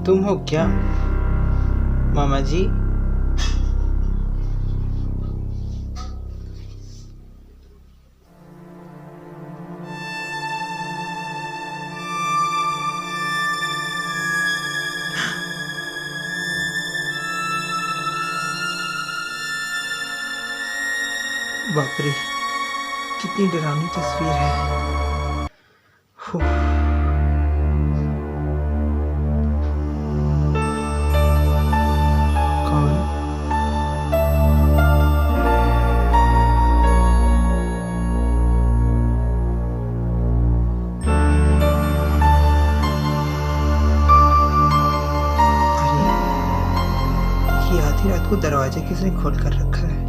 तुम हो क्या मामा जी? बाप रे, कितनी डरावनी तस्वीर है। हो, कौन? अरे, ये आधी रात को दरवाजा किसने खोल कर रखा है?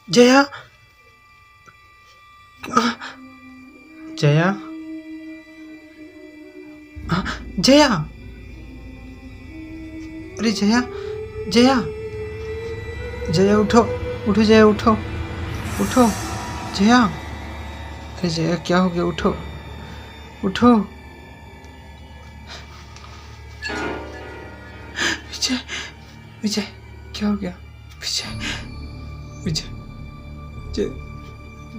जया, जया, जया, अरे जया, जया, जया उठो, उठो जया, उठो, उठो जया। अरे जया क्या हो गया? उठो, उठो। विजय, विजय क्या हो गया? विजय, विजय, विजय,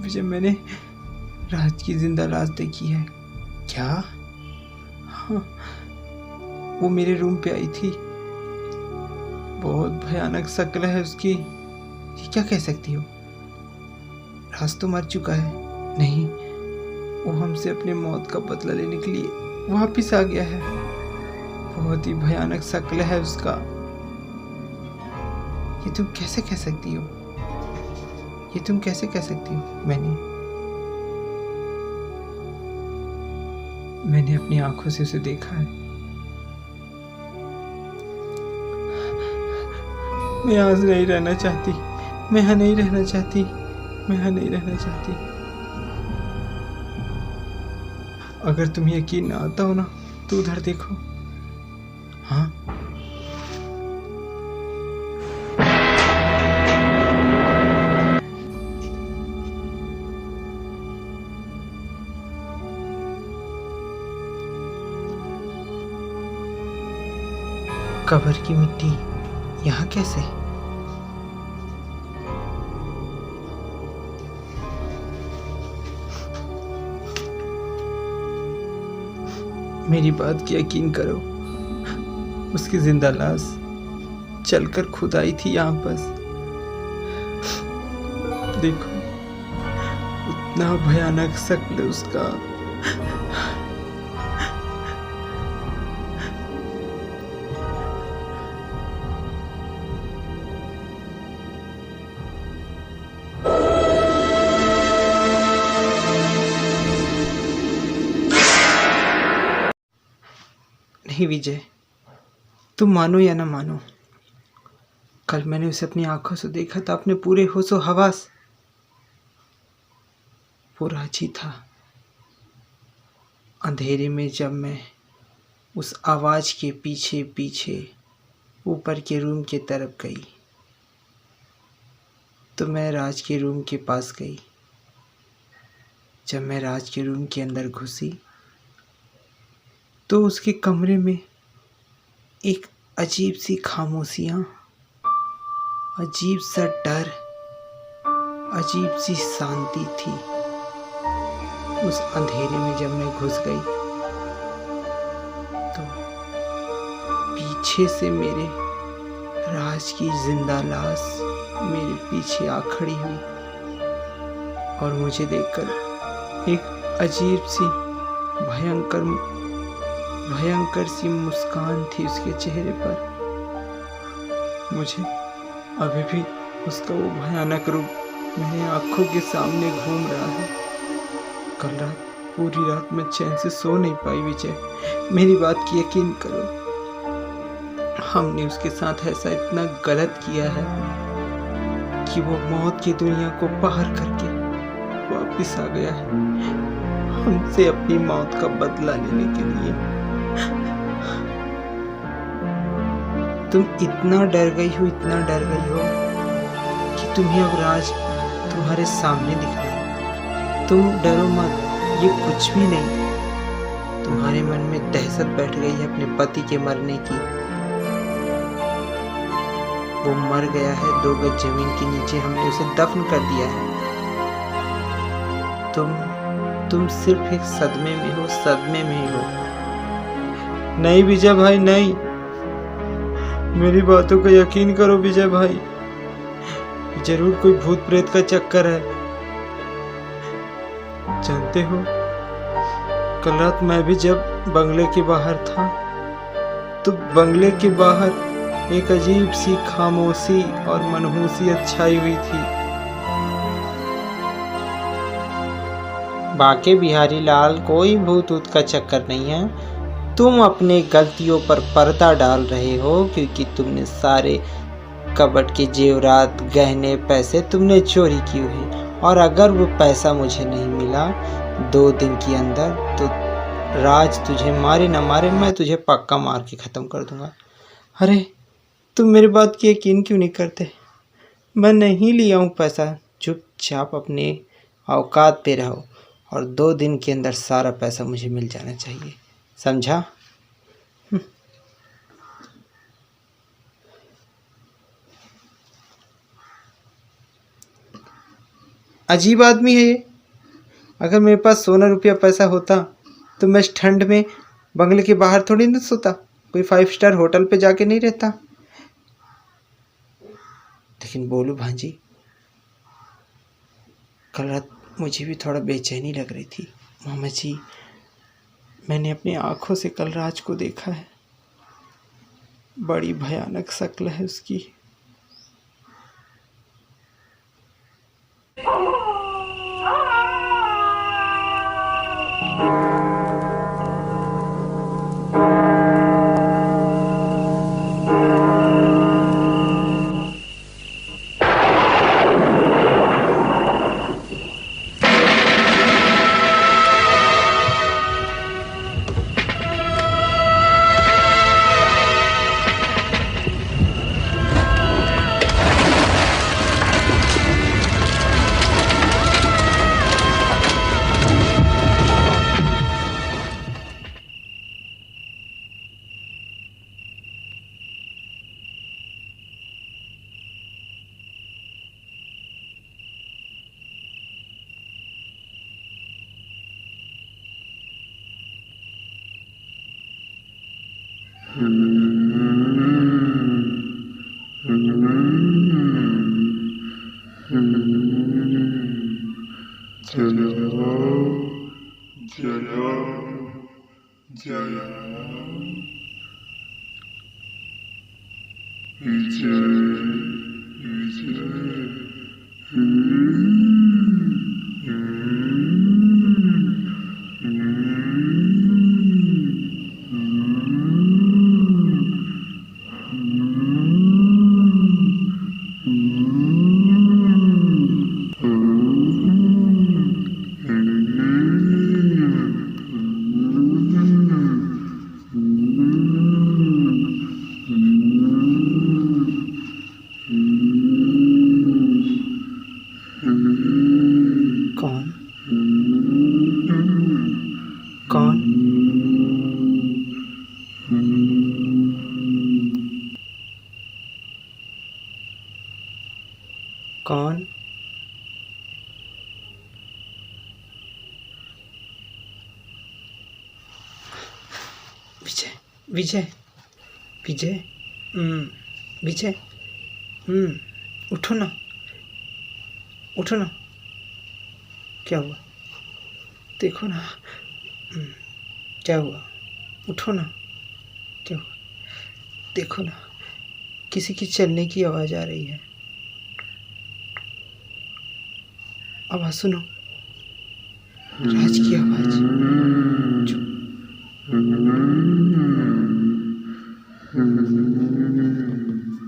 विजय, मैंने राज की जिंदा लाश देखी है। क्या? हाँ, वो मेरे रूम पे आई थी। बहुत भयानक शक्ल है उसकी। ये क्या कह सकती हो? राज तो मर चुका है। नहीं, वो हमसे अपने मौत का बदला लेने के लिए वापिस आ गया है। बहुत ही भयानक शक्ल है उसका। ये तुम कैसे कह सकती हो? ये तुम कैसे कह सकती हो? मैंने अपनी आंखों से उसे देखा है। मैं यहाँ नहीं रहना चाहती। मैं यहाँ नहीं रहना चाहती। मैं यहाँ नहीं रहना चाहती। अगर तुम्हें यकीन ना आता हो ना, तो उधर देखो। हाँ, कब्र की मिट्टी यहाँ कैसे? मेरी बात की यकीन करो, उसकी जिंदा लाश चलकर खुद आई थी यहाँ पर। देखो, कितना भयानक शक्ल है उसका। नहीं विजय, तुम मानो या ना मानो, कल मैंने उसे अपनी आंखों से देखा था, अपने पूरे होशो हवास। वो राजी था। अंधेरे में जब मैं उस आवाज के पीछे पीछे ऊपर के रूम की तरफ गई तो मैं राज के रूम के पास गई। जब मैं राज के रूम के अंदर घुसी तो उसके कमरे में एक अजीब सी खामोशियाँ, अजीब सा डर, अजीब सी शांति थी। उस अंधेरे में जब मैं घुस गई तो पीछे से मेरे राज की जिंदा लाश मेरे पीछे आ खड़ी हुई और मुझे देखकर एक अजीब सी भयंकर सी मुस्कान थी उसके चेहरे पर। मुझे अभी भी उसका वो भयानक रूप मेरे आंखों के सामने घूम रहा है। कल रात पूरी रात मैं चैन से सो नहीं पाई विजय, मेरी बात की यकीन करो। हमने उसके साथ ऐसा इतना गलत किया है कि वो मौत की दुनिया को पार करके वापिस आ गया है हमसे अपनी मौत का बदला लेने के लिए। तुम इतना डर गई हो कि तुम्हें अब राज तुम्हारे सामने दिख रहा है। तुम डरो मत, ये कुछ भी नहीं। तुम्हारे मन में दहशत बैठ गई है अपने पति के मरने की। वो मर गया है, 2 गज जमीन के नीचे हमने उसे दफन कर दिया है। तुम सिर्फ एक सदमे में हो। नहीं विजय भाई, नहीं, मेरी बातों का यकीन करो विजय भाई, जरूर कोई भूत प्रेत का चक्कर है। जानते हो, कल रात मैं भी जब बंगले के बाहर था तो बंगले के बाहर एक अजीब सी खामोशी और मनहूसियत छाई हुई थी। बाके बिहारी लाल, कोई भूत ऊत का चक्कर नहीं है। तुम अपने गलतियों पर पर्दा डाल रहे हो क्योंकि तुमने सारे कबट के जेवरात, गहने, पैसे तुमने चोरी किए हैं। और अगर वो पैसा मुझे नहीं मिला 2 दिन के अंदर तो राज तुझे मारे ना मारे, मैं तुझे पक्का मार के ख़त्म कर दूंगा। अरे तुम मेरी बात की यकीन क्यों नहीं करते? मैं नहीं लिया हूँ पैसा। चुपचाप अपने औकात पे रहो और 2 दिन के अंदर सारा पैसा मुझे मिल जाना चाहिए, समझा? अजीब आदमी है ये। अगर मेरे पास सोना रुपया पैसा होता तो मैं इस ठंड में बंगले के बाहर थोड़ी ना सोता, कोई 5 स्टार होटल पे जाके नहीं रहता। लेकिन बोलू भांजी, कल रात मुझे भी थोड़ा बेचैनी लग रही थी। मामा जी, मैंने अपनी आंखों से कल राज को देखा है, बड़ी भयानक शक्ल है उसकी। जया जया जया विजय कौन कौन कौन विजय विजय विजय विजय उठो ना उठो ना। क्या हुआ देखो ना। क्या हुआ उठो ना। क्या हुआ देखो ना। किसी की चलने की आवाज़ आ रही है। आवाज़ सुनो। राज की आवाज़। चुप।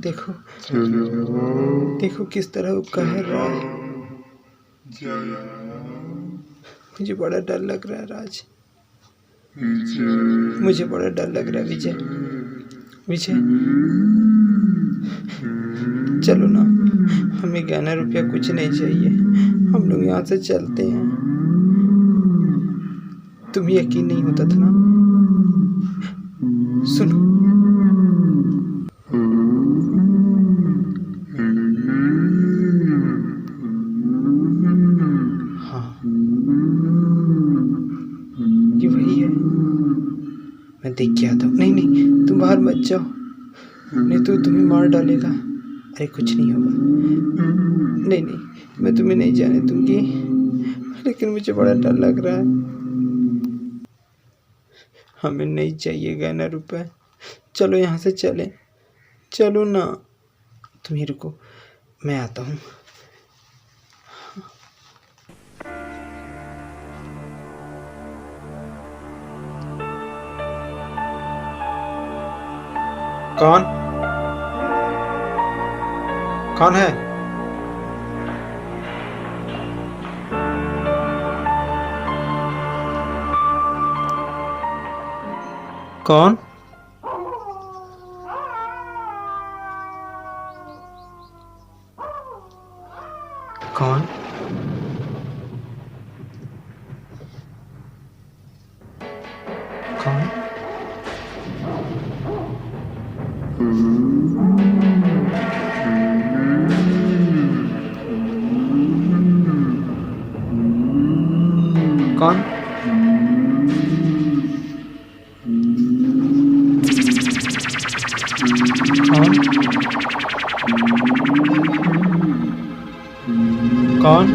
देखो देखो किस तरह वो कह रहा है। मुझे बड़ा डर लग रहा है राज। मुझे बड़ा डर लग रहा है विजय। विजय चलो ना। हमें गहना रुपया कुछ नहीं चाहिए। हम लोग यहाँ से चलते हैं। तुम्हें यकीन नहीं होता था ना। सुनो ये वही है। मैं देख के आता हूँ। नहीं नहीं तुम बाहर मत जाओ। नहीं तो तुम्हें मार डालेगा। अरे कुछ नहीं होगा। नहीं नहीं मैं तुम्हें नहीं जाने दूंगी। लेकिन मुझे बड़ा डर लग रहा है। हमें नहीं चाहिए गहना रुपए। चलो यहाँ से चलें। चलो ना। तुम ही रुको मैं आता हूँ। कौन कौन है? कौन? कौन? कौन? कौन? कौन? कौन?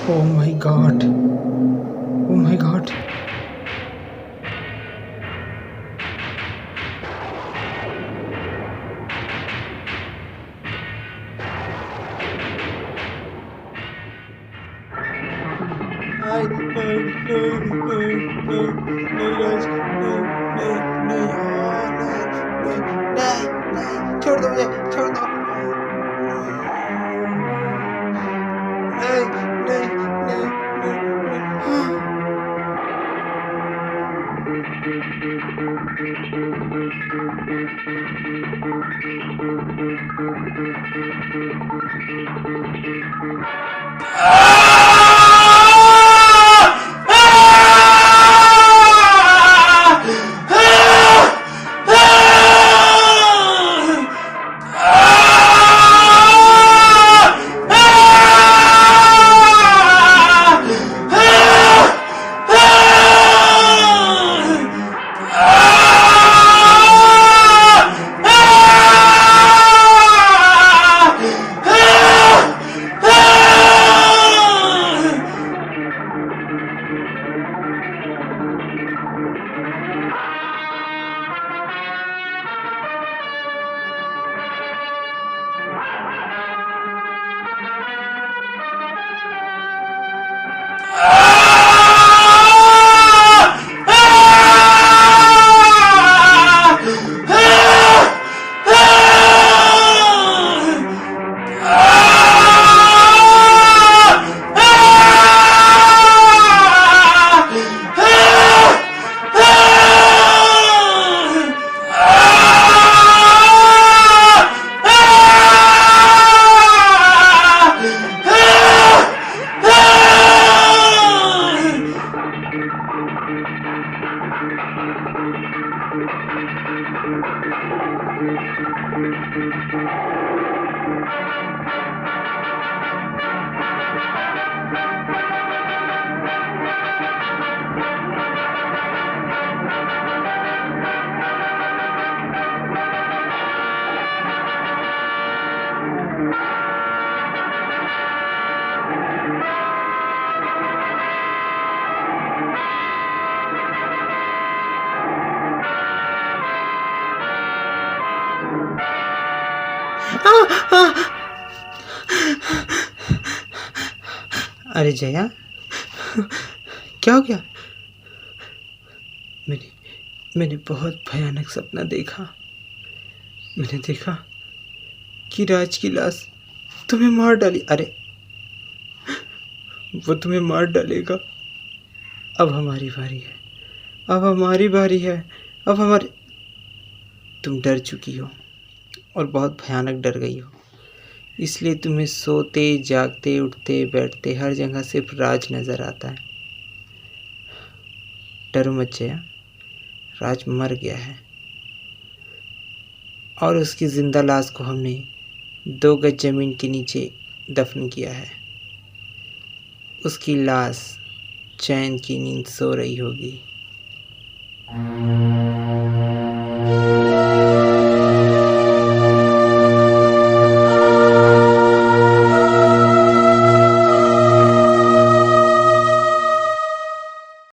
Oh my God. Oh my God. नहीं छोड़ दो मुझे छोड़ दो। नहीं नहीं नहीं नहीं अरे जया, क्या हो गया? मैंने बहुत भयानक सपना देखा। मैंने देखा कि राज की लाश तुम्हें मार डाली। अरे, वो तुम्हें मार डालेगा। अब हमारी बारी है। अब हमारी बारी है। अब हमारी। तुम डर चुकी हो और बहुत भयानक डर गई हो, इसलिए तुम्हें सोते जागते उठते बैठते हर जगह सिर्फ राज नज़र आता है। डरो मत जया, राज मर गया है और उसकी जिंदा लाश को हमने 2 गज जमीन के नीचे दफन किया है। उसकी लाश चैन की नींद सो रही होगी।